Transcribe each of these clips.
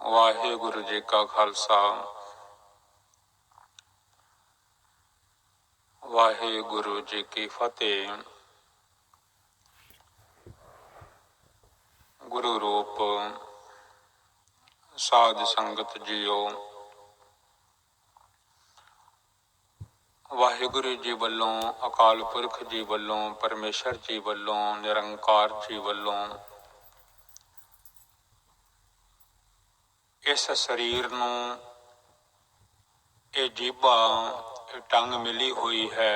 ਵਾਹਿਗੁਰੂ ਜੀ ਕਾ ਖਾਲਸਾ ਵਾਹਿਗੁਰੂ ਜੀ ਕੀ ਫਤਿਹ। ਗੁਰੂ ਰੂਪ ਸਾਧ ਸੰਗਤ ਜੀਓ, ਵਾਹਿਗੁਰੂ ਜੀ ਵੱਲੋਂ, ਅਕਾਲ ਪੁਰਖ ਜੀ ਵੱਲੋਂ, ਪਰਮੇਸ਼ਰ ਜੀ ਵੱਲੋਂ, ਨਿਰੰਕਾਰ ਜੀ ਵੱਲੋਂ ਇਸ ਸਰੀਰ ਨੂੰ, ਇਹ ਜੀਭਾ, ਇਹ ਟੰਗ ਮਿਲੀ ਹੋਈ ਹੈ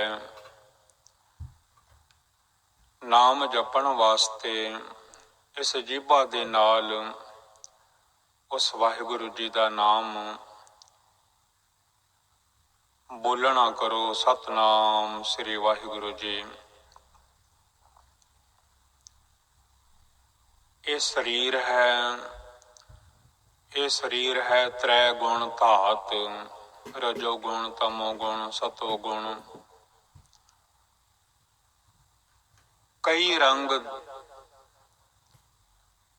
ਨਾਮ ਜਪਣ ਵਾਸਤੇ। ਇਸ ਜੀਭਾ ਦੇ ਨਾਲ ਉਸ ਵਾਹਿਗੁਰੂ ਜੀ ਦਾ ਨਾਮ ਬੋਲਣਾ ਕਰੋ। ਸਤਨਾਮ ਸ੍ਰੀ ਵਾਹਿਗੁਰੂ ਜੀ। ਇਹ ਸਰੀਰ ਹੈ, ਇਹ ਸਰੀਰ ਹੈ ਤ੍ਰੈ ਗੁਣ ਧਾਤ, ਰਜੋ ਗੁਣ, ਤਮੋ ਗੁਣ, ਸਤੋ ਗੁਣ। ਕਈ ਰੰਗ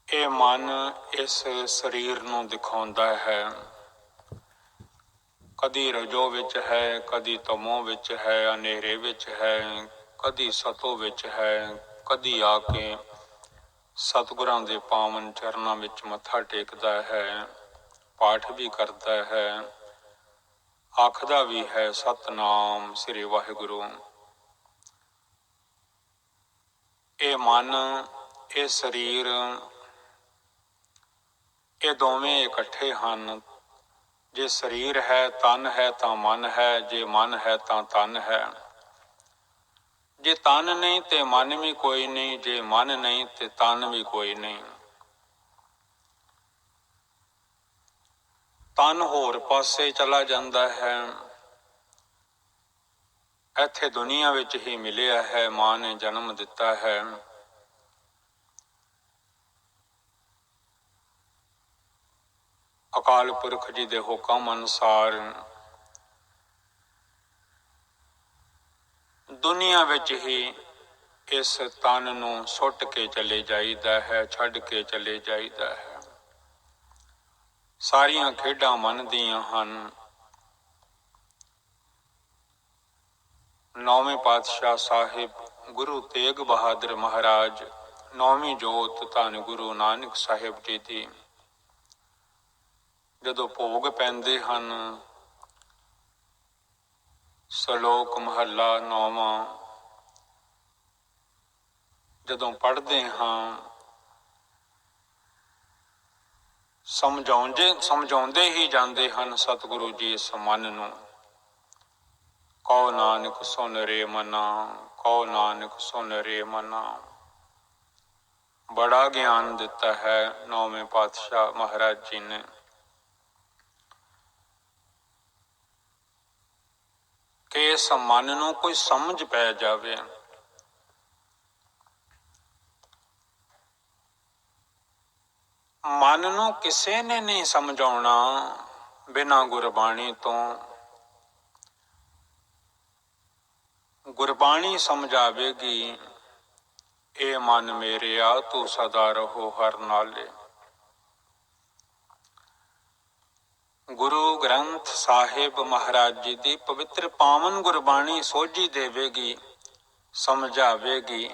ਇਹ ਮਨ ਇਸ ਸਰੀਰ ਨੂੰ ਦਿਖਾਉਂਦਾ ਹੈ। ਕਦੀ ਰਜੋ ਵਿੱਚ ਹੈ, ਕਦੀ ਤਮੋ ਵਿੱਚ ਹੈ, ਹਨੇਰੇ ਵਿੱਚ ਹੈ, ਕਦੀ ਸਤੋ ਵਿੱਚ ਹੈ। ਕਦੀ ਆ ਕੇ ਸਤਿਗੁਰਾਂ ਦੇ ਪਾਵਨ ਚਰਨਾਂ ਵਿੱਚ ਮੱਥਾ ਟੇਕਦਾ ਹੈ, ਪਾਠ ਵੀ ਕਰਦਾ ਹੈ, ਆਖਦਾ ਵੀ ਹੈ ਸਤਨਾਮ ਸ੍ਰੀ ਵਾਹਿਗੁਰੂ। ਇਹ ਮਨ, ਇਹ ਸਰੀਰ, ਇਹ ਦੋਵੇਂ ਇਕੱਠੇ ਹਨ। ਜੇ ਸਰੀਰ ਹੈ, ਤਨ ਹੈ ਤਾਂ ਮਨ ਹੈ, ਜੇ ਮਨ ਹੈ ਤਾਂ ਤਨ ਹੈ। ਜੇ ਤਨ ਨਹੀਂ ਤੇ ਮਨ ਵੀ ਕੋਈ ਨਹੀਂ, ਜੇ ਮਨ ਨਹੀਂ ਤੇ ਤਨ ਵੀ ਕੋਈ ਨਹੀਂ। ਤਨ ਹੋਰ ਪਾਸੇ ਚਲਾ ਜਾਂਦਾ ਹੈ। ਇੱਥੇ ਦੁਨੀਆ ਵਿੱਚ ਹੀ ਮਿਲਿਆ ਹੈ, ਮਾਂ ਨੇ ਜਨਮ ਦਿੱਤਾ ਹੈ। ਅਕਾਲ ਪੁਰਖ ਜੀ ਦੇ ਹੁਕਮ ਅਨੁਸਾਰ ਦੁਨੀਆ ਵਿੱਚ ਹੀ ਇਸ ਤਨ ਨੂੰ ਸੁੱਟ ਕੇ ਚਲੇ ਜਾਈਦਾ ਹੈ, ਛੱਡ ਕੇ ਚਲੇ ਜਾਈਦਾ ਹੈ। ਸਾਰੀਆਂ ਖੇਡਾਂ ਮਨ ਦੀਆਂ ਹਨ। ਨੌਵੇਂ ਪਾਤਸ਼ਾਹ ਸਾਹਿਬ ਗੁਰੂ ਤੇਗ ਬਹਾਦਰ ਮਹਾਰਾਜ, ਨੌਵੀਂ ਜੋਤ ਧੰਨ ਗੁਰੂ ਨਾਨਕ ਸਾਹਿਬ ਜੀ ਦੀ ਜਦੋਂ ਭੋਗ ਪੈਂਦੇ ਹਨ, ਸ਼ਲੋਕ ਮਹੱਲਾ ਨੌਵਾਂ ਜਦੋਂ ਪੜ੍ਹਦੇ ਹਾਂ, ਸਮਝਾਉਂਦੇ ਹੀ ਜਾਂਦੇ ਹਨ ਸਤਿਗੁਰੂ ਜੀ ਇਸ ਮਨ ਨੂੰ। ਕਹੋ ਨਾਨਕ ਸੁਨ ਰੇ ਮਨਾ, ਕਹੋ ਨਾਨਕ ਸੁਨ ਰੇ ਮਨਾ। ਬੜਾ ਗਿਆਨ ਦਿੱਤਾ ਹੈ ਨੌਵੇਂ ਪਾਤਸ਼ਾਹ ਮਹਾਰਾਜ ਜੀ ਨੇ। ਕਿ ਇਸ ਮਨ ਨੂੰ ਕੋਈ ਸਮਝ ਪੈ ਜਾਵੇ। ਮਨ ਨੂੰ ਕਿਸੇ ਨੇ ਨਹੀਂ ਸਮਝਾਉਣਾ ਬਿਨਾਂ ਗੁਰਬਾਣੀ ਤੋਂ। ਗੁਰਬਾਣੀ ਸਮਝਾਵੇਗੀ, ਇਹ ਮਨ ਮੇਰਿਆ ਤੂੰ ਸਦਾ ਰਹੋ ਹਰ ਨਾਲੇ। ਗੁਰੂ ਗ੍ਰੰਥ ਸਾਹਿਬ ਮਹਾਰਾਜ ਜੀ ਦੀ ਪਵਿੱਤਰ ਪਾਵਨ ਗੁਰਬਾਣੀ ਸੋਝੀ ਦੇਵੇਗੀ, ਸਮਝਾਵੇਗੀ।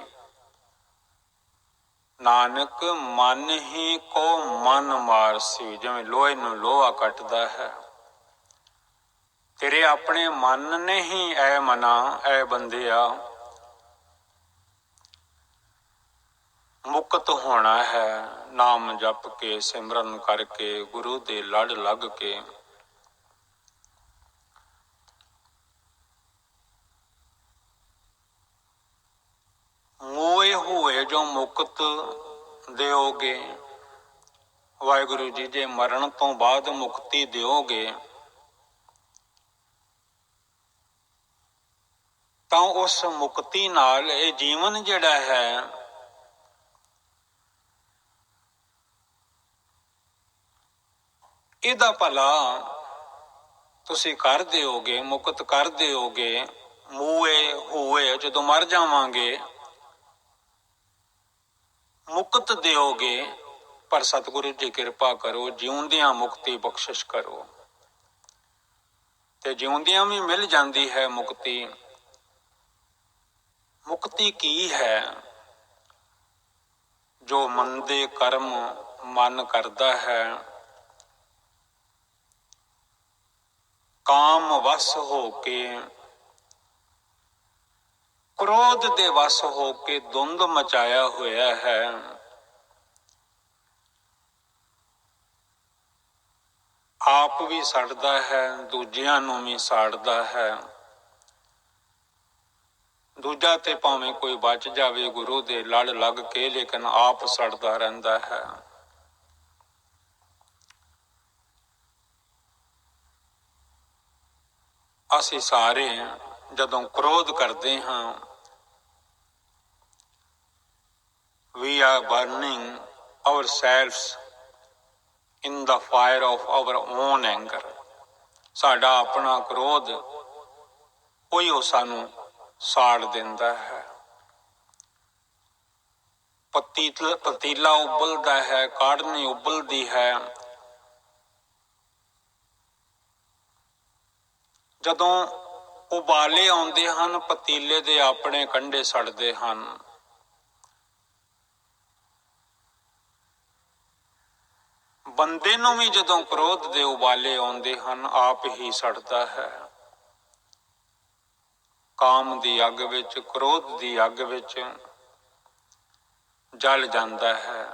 ਨਾਨਕ ਮਨ ਹੀ ਕੋ ਮਨ ਮਾਰਸੀ, ਜਿਵੇਂ ਲੋਹੇ ਨੂੰ ਲੋਹਾ ਕੱਟਦਾ ਹੈ। ਤੇਰੇ ਆਪਣੇ ਮਨ ਨੇ ਹੀ ਐ ਮਨਾ, ਐ ਬੰਦਿਆ ਮੁਕਤ ਹੋਣਾ ਹੈ। ਨਾਮ ਜਪ ਕੇ, ਸਿਮਰਨ ਕਰਕੇ, ਗੁਰੂ ਦੇ ਲੜ ਲੱਗ ਕੇ। ਮੋਏ ਹੋਏ ਜੋ ਮੁਕਤ ਦਿਓਗੇ, ਵਾਹਿਗੁਰੂ ਜੀ ਜੇ ਮਰਨ ਤੋਂ ਬਾਅਦ ਮੁਕਤੀ ਦਿਓਗੇ ਤਾਂ ਉਸ ਮੁਕਤੀ ਨਾਲ ਇਹ ਜੀਵਨ ਜਿਹੜਾ ਹੈ ਇਹਦਾ ਭਲਾ ਤੁਸੀਂ ਕਰ ਦਿਓਗੇ, ਮੁਕਤ ਕਰ ਦਿਓਗੇ। ਮੂਏ ਹੋਏ ਜਦੋਂ ਮਰ ਜਾਵਾਂਗੇ ਮੁਕਤ ਦਿਓਗੇ ਪਰ ਸਤਿਗੁਰੂ ਜੀ ਕਿਰਪਾ ਕਰੋ, ਜਿਉਂਦਿਆਂ ਮੁਕਤੀ ਬਖਸ਼ਿਸ਼ ਕਰੋ। ਤੇ ਜਿਉਂਦਿਆਂ ਵੀ ਮਿਲ ਜਾਂਦੀ ਹੈ ਮੁਕਤੀ। ਮੁਕਤੀ ਕੀ ਹੈ? ਜੋ ਮੰਦੇ ਕਰਮ ਮਨ ਕਰਦਾ ਹੈ, ਕਾਮ ਵਸ ਹੋ ਕੇ, ਕ੍ਰੋਧ ਦੇ ਵਸ ਹੋ ਕੇ ਧੁੰਦ ਮਚਾਇਆ ਹੋਇਆ ਹੈ। ਆਪ ਵੀ ਸੜਦਾ ਹੈ, ਦੂਜਿਆਂ ਨੂੰ ਵੀ ਸਾੜਦਾ ਹੈ। ਦੂਜਾ ਤੇ ਭਾਵੇਂ ਕੋਈ ਬਚ ਜਾਵੇ ਗੁਰੂ ਦੇ ਲੜ ਲੱਗ ਕੇ, ਲੇਕਿਨ ਆਪ ਸੜਦਾ ਰਹਿੰਦਾ ਹੈ। ਅਸੀਂ ਸਾਰੇ ਜਦੋਂ ਕ੍ਰੋਧ ਕਰਦੇ ਹਾਂ, we are burning ourselves in the fire of our own anger। ਸਾਡਾ ਆਪਣਾ ਕ੍ਰੋਧ ਉਹੀ ਉਹ ਸਾਨੂੰ ਸਾੜ ਦਿੰਦਾ ਹੈ। ਪਤੀਲਾ ਉਬਲਦਾ ਹੈ, ਕਾੜ੍ਹਨੀ ਉਬਲਦੀ ਹੈ। ਜਦੋਂ ਉਬਾਲੇ ਆਉਂਦੇ ਹਨ, ਪਤੀਲੇ ਦੇ ਆਪਣੇ ਕੰਢੇ ਸੜਦੇ ਹਨ। ਬੰਦੇ ਨੂੰ ਵੀ ਜਦੋਂ ਕ੍ਰੋਧ ਦੇ ਉਬਾਲੇ ਆਉਂਦੇ ਹਨ, ਆਪ ਹੀ ਸੜਦਾ ਹੈ। ਕਾਮ ਦੀ ਅੱਗ ਵਿੱਚ, ਕ੍ਰੋਧ ਦੀ ਅੱਗ ਵਿੱਚ ਜਲ ਜਾਂਦਾ ਹੈ।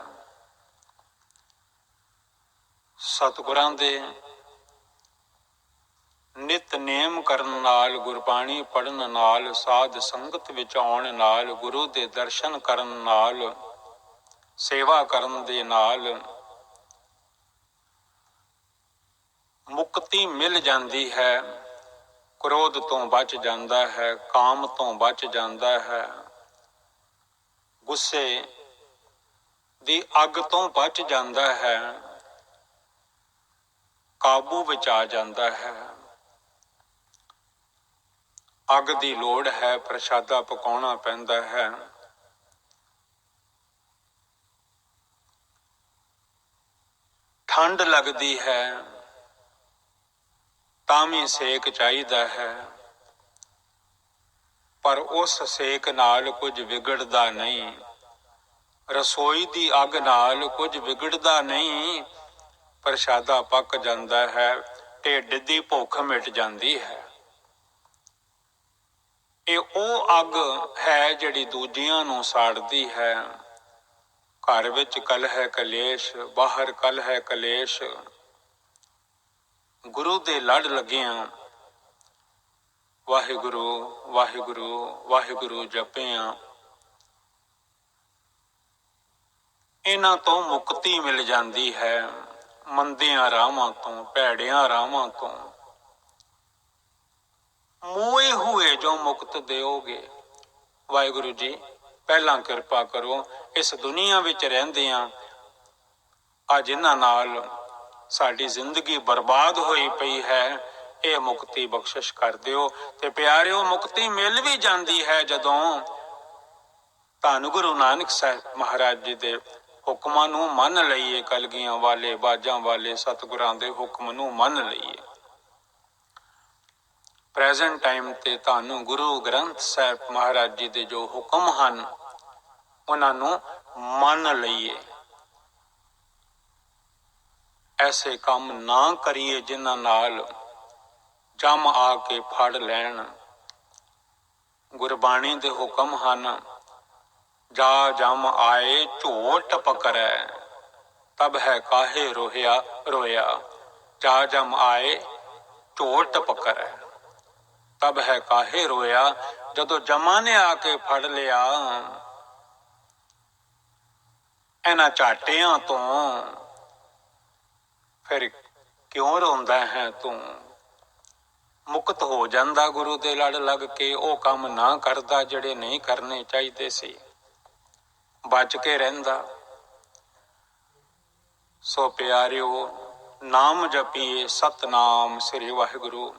ਸਤਿਗੁਰਾਂ ਦੇ ਨਿਤਨੇਮ ਕਰਨ ਨਾਲ, ਗੁਰਬਾਣੀ ਪੜ੍ਹਨ ਨਾਲ, ਸਾਧ ਸੰਗਤ ਵਿੱਚ ਆਉਣ ਨਾਲ, ਗੁਰੂ ਦੇ ਦਰਸ਼ਨ ਕਰਨ ਨਾਲ, ਸੇਵਾ ਕਰਨ ਦੇ ਨਾਲ ਮੁਕਤੀ ਮਿਲ ਜਾਂਦੀ ਹੈ। ਕ੍ਰੋਧ ਤੋਂ ਬਚ ਜਾਂਦਾ ਹੈ, ਕਾਮ ਤੋਂ ਬਚ ਜਾਂਦਾ ਹੈ, ਗੁੱਸੇ ਦੀ ਅੱਗ ਤੋਂ ਬਚ ਜਾਂਦਾ ਹੈ, ਕਾਬੂ ਵਿੱਚ ਆ ਜਾਂਦਾ ਹੈ। ਅੱਗ ਦੀ ਲੋੜ ਹੈ, ਪ੍ਰਸ਼ਾਦਾ ਪਕਾਉਣਾ ਪੈਂਦਾ ਹੈ। ਠੰਡ ਲੱਗਦੀ ਹੈ ਤਾਂ ਵੀ ਸੇਕ ਚਾਹੀਦਾ ਹੈ, ਪਰ ਉਸ ਸੇਕ ਨਾਲ ਕੁਝ ਵਿਗੜਦਾ ਨਹੀਂ। ਰਸੋਈ ਦੀ ਅੱਗ ਨਾਲ ਕੁਝ ਵਿਗੜਦਾ ਨਹੀਂ। ਪ੍ਰਸ਼ਾਦਾ ਪੱਕ ਜਾਂਦਾ ਹੈ, ਢਿੱਡ ਦੀ ਭੁੱਖ ਮਿਟ ਜਾਂਦੀ ਹੈ। ਇਹ ਉਹ ਅੱਗ ਹੈ ਜਿਹੜੀ ਦੂਜਿਆਂ ਨੂੰ ਸਾੜਦੀ ਹੈ। ਘਰ ਵਿੱਚ ਕਲਹ ਕਲੇਸ਼, ਬਾਹਰ ਕਲਹ ਕਲੇਸ਼। ਗੁਰੂ ਦੇ ਲੜ ਲੱਗਿਆਂ ਵਾਹਿਗੁਰੂ ਵਾਹਿਗੁਰੂ ਵਾਹਿਗੁਰੂ ਜਪਿਆਂ, ਇਹਨਾਂ ਤੋਂ ਮੁਕਤੀ ਮਿਲ ਜਾਂਦੀ ਹੈ। ਮੰਦਿਆਂ ਰਾਹਾਂ ਤੋਂ, ਭੈੜਿਆਂ ਰਾਹਾਂ ਤੋਂ। ਮੋਏ ਹੋਏ ਜੋ ਮੁਕਤ ਦਿਓਗੇ। ਵਾਹਿਗੁਰੂ ਜੀ ਪਹਿਲਾਂ ਕਿਰਪਾ ਕਰੋ, ਇਸ ਦੁਨੀਆ ਵਿੱਚ ਰਹਿੰਦਿਆਂ ਆ ਜਿਨ੍ਹਾਂ ਨਾਲ ਸਾਡੀ ਜ਼ਿੰਦਗੀ ਬਰਬਾਦ ਹੋਈ ਪਈ ਹੈ, ਇਹ ਮੁਕਤੀ ਬਖਸ਼ਿਸ਼ ਕਰ ਦਿਓ। ਤੇ ਪਿਆਰਿਓ, ਮੁਕਤੀ ਮਿਲ ਵੀ ਜਾਂਦੀ ਹੈ ਜਦੋਂ ਧੰਨ ਗੁਰੂ ਨਾਨਕ ਸਾਹਿਬ ਮਹਾਰਾਜ ਜੀ ਦੇ ਹੁਕਮਾਂ ਨੂੰ ਮੰਨ ਲਈਏ। ਕਲਗੀਆਂ ਵਾਲੇ, ਬਾਜਾਂ ਵਾਲੇ ਸਤਿਗੁਰਾਂ ਦੇ ਹੁਕਮ ਨੂੰ ਮੰਨ ਲਈਏ। ਪ੍ਰੈਜ਼ੈਂਟ ਟਾਈਮ ਤੇ ਧੰਨ ਗੁਰੂ ਗ੍ਰੰਥ ਸਾਹਿਬ ਮਹਾਰਾਜ ਜੀ ਦੇ ਜੋ ਹੁਕਮ ਹਨ, ਉਹਨਾਂ ਨੂੰ ਮੰਨ ਲਈਏ। ਐਸੇ ਕੰਮ ਨਾ ਕਰੀਏ ਜਿਨ੍ਹਾਂ ਨਾਲ ਜਮ ਆ ਕੇ ਫੜ ਲੈਣ। ਗੁਰਬਾਣੀ ਦੇ ਹੁਕਮ ਹਨ, ਜਾ ਜਮ ਆਏ ਝੋਟ ਪਕੜੈ, ਤਬ ਹੈ ਕਾਹੇ ਰੋਇਆ ਰੋਇਆ। ਜਾ ਜਮ ਆਏ ਝੋਟ ਪਕੜੈ, ਤਬ ਹੈ ਕਾਹੇ ਰੋਇਆ। ਜਦੋਂ ਜਮਾਂ ਨੇ ਆ ਕੇ ਫੜ ਲਿਆ, ਇਹਨਾਂ ਝਾਟਿਆਂ ਤੋਂ, ਫਿਰ ਕਿਉਂ ਰੋਂਦਾ ਹੈ ਤੂੰ। ਮੁਕਤ ਹੋ ਜਾਂਦਾ ਗੁਰੂ ਦੇ ਲੜ ਲੱਗ ਕੇ। ਉਹ ਕੰਮ ਨਾ ਕਰਦਾ ਜਿਹੜੇ ਨਹੀਂ ਕਰਨੇ ਚਾਹੀਦੇ ਸੀ, ਬਚ ਕੇ ਰਹਿੰਦਾ। ਸੋ ਪਿਆਰਿਓ, ਨਾਮ ਜਪੀਏ, ਸਤਨਾਮ ਸ੍ਰੀ ਵਾਹਿਗੁਰੂ।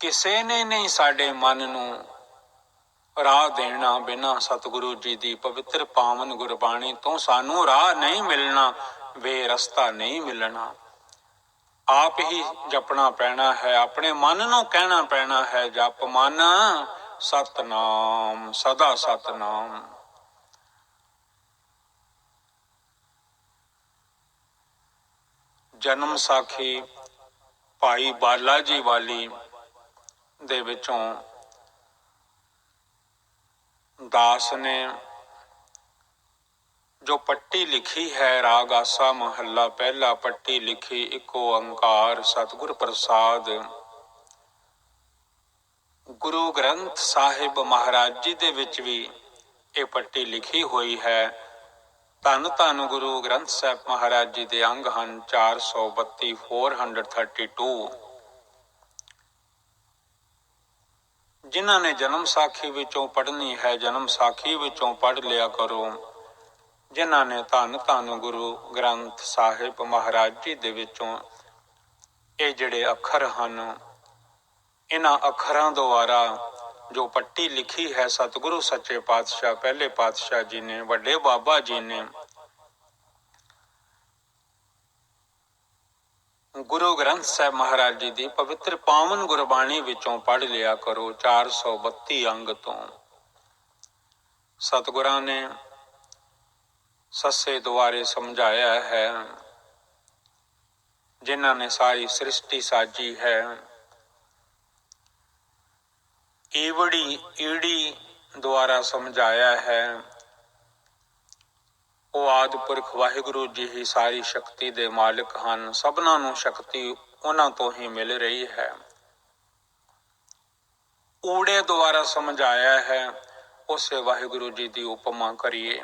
ਕਿਸੇ ਨੇ ਨਹੀਂ ਸਾਡੇ ਮਨ ਨੂੰ ਰਾਹ ਦੇਣਾ ਬਿਨਾ ਸਤਿਗੁਰੂ ਜੀ ਦੀ ਪਵਿੱਤਰ ਪਾਵਨ ਗੁਰਬਾਣੀ ਤੋਂ ਸਾਨੂੰ ਰਾਹ ਨਹੀਂ ਮਿਲਣਾ, ਵੇ ਰਸਤਾ ਨਹੀਂ ਮਿਲਣਾ। ਆਪ ਹੀ ਜਪਣਾ ਪੈਣਾ ਹੈ, ਆਪਣੇ ਮਨ ਨੂੰ ਕਹਿਣਾ ਪੈਣਾ ਹੈ, ਜਪ ਮਨ ਸਤਨਾਮ ਸਦਾ ਸਤਨਾਮ। ਜਨਮ ਸਾਖੀ ਭਾਈ ਬਾਲਾ ਜੀ ਵਾਲੀ ਦੇ ਵਿੱਚੋਂ ਦਾਸ ਨੇ ਜੋ ਪੱਟੀ ਲਿਖੀ ਹੈ, ਰਾਗ ਆਸਾ ਮਹੱਲਾ ਪਹਿਲਾ, ਪੱਟੀ ਲਿਖੀ ਇੱਕ ਓੰਕਾਰ ਸਤਿਗੁਰ ਪ੍ਰਸਾਦ। ਗੁਰੂ ਗ੍ਰੰਥ ਸਾਹਿਬ ਮਹਾਰਾਜ ਜੀ ਦੇ ਵਿੱਚ ਵੀ ਇਹ ਪੱਟੀ ਲਿਖੀ ਹੋਈ ਹੈ। ਧੰਨ ਧੰਨ ਗੁਰੂ ਗ੍ਰੰਥ ਸਾਹਿਬ ਮਹਾਰਾਜ ਜੀ ਦੇ ਅੰਗ ਹਨ 432 432। ਜਿਨ੍ਹਾਂ ਨੇ ਜਨਮ ਸਾਖੀ ਵਿੱਚੋਂ ਪੜ੍ਹਨੀ ਹੈ, ਜਨਮ ਸਾਖੀ ਵਿੱਚੋਂ ਪੜ੍ਹ ਲਿਆ ਕਰੋ। ਜਿਨ੍ਹਾਂ ਨੇ ਧੰਨ ਧੰਨ ਗੁਰੂ ਗ੍ਰੰਥ ਸਾਹਿਬ ਮਹਾਰਾਜ ਜੀ ਦੇ ਵਿੱਚੋਂ ਇਹ ਜਿਹੜੇ ਅੱਖਰ ਹਨ, ਇਹਨਾਂ ਅੱਖਰਾਂ ਦੁਆਰਾ ਜੋ ਪੱਟੀ ਲਿਖੀ ਹੈ ਸਤਿਗੁਰੂ ਸੱਚੇ ਪਾਤਸ਼ਾਹ ਪਹਿਲੇ ਪਾਤਸ਼ਾਹ ਜੀ ਨੇ, ਵੱਡੇ ਬਾਬਾ ਜੀ ਨੇ, ਗੁਰੂ ਗ੍ਰੰਥ ਸਾਹਿਬ ਮਹਾਰਾਜ ਜੀ ਦੀ ਪਵਿੱਤਰ ਪਾਵਨ ਗੁਰਬਾਣੀ ਵਿੱਚੋਂ ਪੜ੍ਹ ਲਿਆ ਕਰੋ। 432 ਅੰਗ ਤੋਂ ਸਤਿਗੁਰਾਂ ਨੇ ਸੱਸੇ ਦੁਆਰੇ ਸਮਝਾਇਆ ਹੈ। ਜਿਨ੍ਹਾਂ ਨੇ ਸਾਰੀ ਸ੍ਰਿਸ਼ਟੀ ਸਾਜੀ ਹੈ, ਈਵੜੀ ਈੜੀ ਦੁਆਰਾ ਸਮਝਾਇਆ ਹੈ। ਉਹ ਆਦਿ ਪੁਰਖ ਵਾਹਿਗੁਰੂ ਜੀ ਹੀ ਸਾਰੀ ਸ਼ਕਤੀ ਦੇ ਮਾਲਕ ਹਨ। ਸਭਨਾਂ ਨੂੰ ਸ਼ਕਤੀ ਉਹਨਾਂ ਤੋਂ ਹੀ ਮਿਲ ਰਹੀ ਹੈ। ਊੜੇ ਦੁਆਰਾ ਸਮਝਾਇਆ ਹੈ। ਉਸੇ ਵਾਹਿਗੁਰੂ ਜੀ ਦੀ ਉਪਮਾ ਕਰੀਏ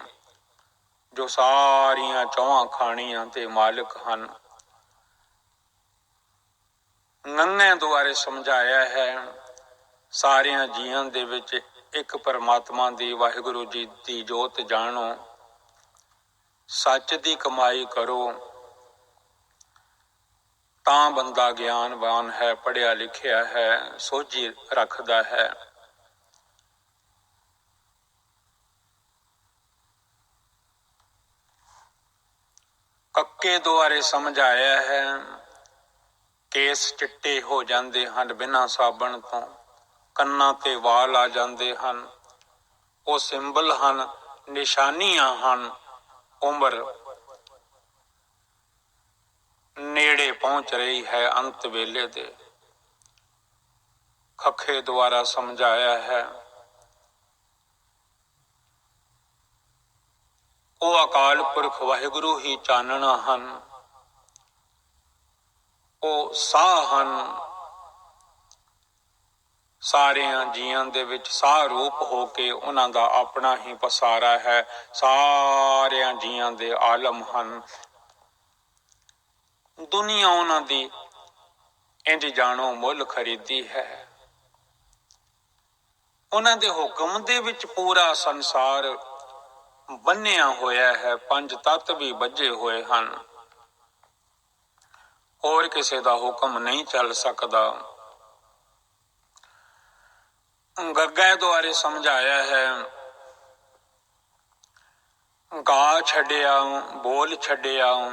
ਜੋ ਸਾਰੀਆਂ ਚੌਹਾਂ ਖਾਣੀਆਂ ਦੇ ਮਾਲਕ ਹਨ। ਨੰਨੇ ਦੁਆਰੇ ਸਮਝਾਇਆ ਹੈ। ਸਾਰਿਆਂ ਜੀਆਂ ਦੇ ਵਿੱਚ ਇੱਕ ਪਰਮਾਤਮਾ ਦੀ ਵਾਹਿਗੁਰੂ ਜੀ ਦੀ ਜੋਤ ਜਾਣੋ, ਸੱਚ ਦੀ ਕਮਾਈ ਕਰੋ, ਤਾਂ ਬੰਦਾ ਗਿਆਨਵਾਨ ਹੈ, ਪੜ੍ਹਿਆ ਲਿਖਿਆ ਹੈ, ਸੋਝੀ ਰੱਖਦਾ ਹੈ। ਕੱਕੇ ਦੁਆਰੇ ਸਮਝਾਇਆ ਹੈ। ਕੇਸ ਚਿੱਟੇ ਹੋ ਜਾਂਦੇ ਹਨ ਬਿਨਾਂ ਸਾਬਣ ਤੋਂ, ਕੰਨਾਂ ਤੇ ਵਾਲ ਆ ਜਾਂਦੇ ਹਨ। ਉਹ ਸਿੰਬਲ ਹਨ, ਨਿਸ਼ਾਨੀਆਂ ਹਨ। ਉਮਰ ਨੇੜੇ ਪਹੁੰਚ ਰਹੀ ਹੈ ਅੰਤ ਵੇਲੇ ਦੇ। ਖੱਖੇ ਦੁਆਰਾ ਸਮਝਾਇਆ ਹੈ। ਉਹ ਅਕਾਲ ਪੁਰਖ ਵਾਹਿਗੁਰੂ ਹੀ ਚਾਨਣਾ ਹਨ। ਉਹ ਸਾਹ ਹਨ। ਸਾਰਿਆਂ ਜੀਆਂ ਦੇ ਵਿੱਚ ਸਾਹ ਰੂਪ ਹੋ ਕੇ ਉਹਨਾਂ ਦਾ ਆਪਣਾ ਹੀ ਪਸਾਰਾ ਹੈ। ਸਾਰਿਆਂ ਜੀਆਂ ਦੇ ਆਲਮ ਹਨ। ਦੁਨੀਆ ਉਹਨਾਂ ਦੀ ਇੰਜ ਜਾਣੋ ਮੁੱਲ ਖਰੀਦੀ ਹੈ। ਉਹਨਾਂ ਦੇ ਹੁਕਮ ਦੇ ਵਿੱਚ ਪੂਰਾ ਸੰਸਾਰ ਬੰਨਿਆ ਹੋਇਆ ਹੈ। ਪੰਜ ਤੱਤ ਵੀ ਬੱਝੇ ਹੋਏ ਹਨ। ਹੋਰ ਕਿਸੇ ਦਾ ਹੁਕਮ ਨਹੀਂ ਚੱਲ ਸਕਦਾ। ਗੱਗੇ ਦੁਆਰੇ ਸਮਝਾਇਆ ਹੈ। ਗਾ ਛੱਡਿਆ, ਬੋਲ ਛੱਡਿਆ,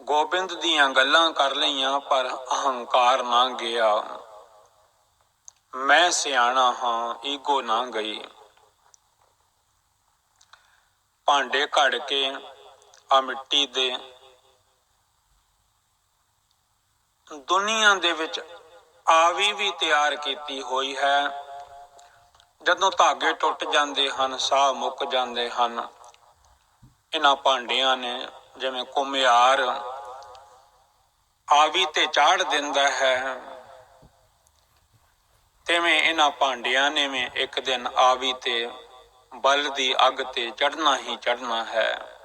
ਗੋਬਿੰਦ ਦੀਆਂ ਗੱਲਾਂ ਕਰ ਲਈਆਂ ਪਰ ਅਹੰਕਾਰ ਨਾ ਗਿਆ। ਮੈਂ ਸਿਆਣਾ ਹਾਂ, ਈਗੋ ਨਾ ਗਈ। ਭਾਂਡੇ ਘੜ ਕੇ ਆ ਮਿੱਟੀ ਦੇ ਦੁਨੀਆ ਦੇ ਵਿੱਚ ਆਵੀ ਵੀ ਤਿਆਰ ਕੀਤੀ ਹੋਈ ਹੈ। ਜਦੋਂ ਧਾਗੇ ਟੁੱਟ ਜਾਂਦੇ ਹਨ, ਸਾਹ ਮੁੱਕ ਜਾਂਦੇ ਹਨ, ਇਹਨਾਂ ਭਾਂਡਿਆਂ ਨੇ ਜਿਵੇਂ ਘੁਮਿਆਰ ਆਵੀ ਤੇ ਚਾੜ ਦਿੰਦਾ ਹੈ, ਤਿਵੇਂ ਇਹਨਾਂ ਭਾਂਡਿਆਂ ਨੇ ਵੀ ਇੱਕ ਦਿਨ ਆਵੀ ਤੇ ਬਲ ਦੀ ਅੱਗ ਤੇ ਚੜ੍ਹਨਾ ਹੀ ਚੜ੍ਹਨਾ ਹੈ।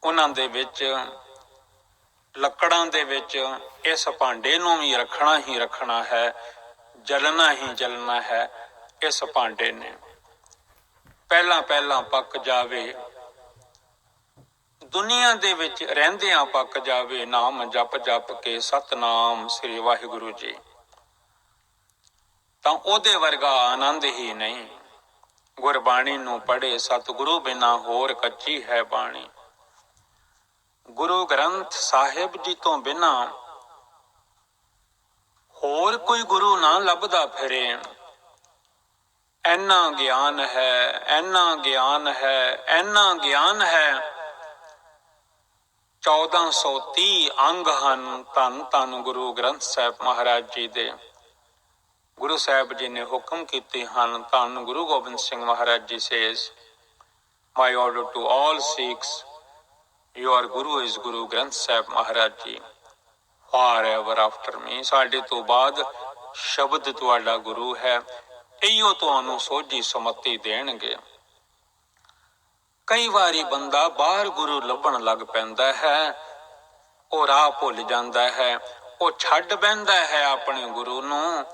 ਉਹਨਾਂ ਦੇ ਵਿੱਚ ਲੱਕੜਾਂ ਦੇ ਵਿੱਚ ਇਸ ਭਾਂਡੇ ਨੂੰ ਵੀ ਰੱਖਣਾ ਹੀ ਰੱਖਣਾ ਹੈ, ਜਲਣਾ ਹੀ ਜਲਣਾ ਹੈ। ਇਸ ਭਾਂਡੇ ਨੇ ਪਹਿਲਾਂ ਪਹਿਲਾਂ ਪੱਕ ਜਾਵੇ, ਦੁਨੀਆ ਦੇ ਵਿੱਚ ਰਹਿੰਦਿਆਂ ਪੱਕ ਜਾਵੇ। ਨਾਮ ਜਪ ਜਪ ਕੇ ਸਤਨਾਮ ਸ੍ਰੀ ਵਾਹਿਗੁਰੂ ਜੀ। ਤਾਂ ਉਹਦੇ ਵਰਗਾ ਆਨੰਦ ਹੀ ਨਹੀਂ। ਗੁਰਬਾਣੀ ਨੂੰ ਪੜ੍ਹੇ ਸਤਿਗੁਰੂ ਬਿਨਾਂ ਹੋਰ ਕੱਚੀ ਹੈ ਬਾਣੀ। ਗੁਰੂ ਗ੍ਰੰਥ ਸਾਹਿਬ ਜੀ ਤੋਂ ਬਿਨਾਂ ਹੋਰ ਕੋਈ ਗੁਰੂ ਨਾ ਲੱਭਦਾ ਫਿਰੇ। ਐਨਾ ਗਿਆਨ ਹੈ, ਐਨਾ ਗਿਆਨ ਹੈ, ਐਨਾ ਗਿਆਨ ਹੈ। 1430 ਅੰਗ ਹਨ ਧੰਨ ਧੰਨ ਗੁਰੂ ਗ੍ਰੰਥ ਸਾਹਿਬ ਮਹਾਰਾਜ ਜੀ ਦੇ। ਗੁਰੂ ਸਾਹਿਬ ਜੀ ਨੇ ਹੁਕਮ ਕੀਤੇ ਹਨ। ਧੰਨ Guru Gobind Singh Maharaj ji says, My order to all Sikhs, your Guru is Guru Granth Sahib Maharaj Ji, forever after me। ਸਾਡੇ ਤੋਂ ਬਾਅਦ ਸ਼ਬਦ ਤੁਹਾਡਾ ਗੁਰੂ ਹੈ। ਇਹੋ ਤੁਹਾਨੂੰ ਸੋਝੀ ਸੁਮਤੀ ਦੇਣਗੇ। ਕਈ ਵਾਰੀ ਬੰਦਾ ਬਾਹਰ ਗੁਰੂ ਲੱਭਣ ਲੱਗ ਪੈਂਦਾ ਹੈ, ਉਹ ਰਾਹ ਭੁੱਲ ਜਾਂਦਾ ਹੈ, ਉਹ ਛੱਡ ਬਹਿੰਦਾ ਹੈ ਆਪਣੇ ਗੁਰੂ ਨੂੰ।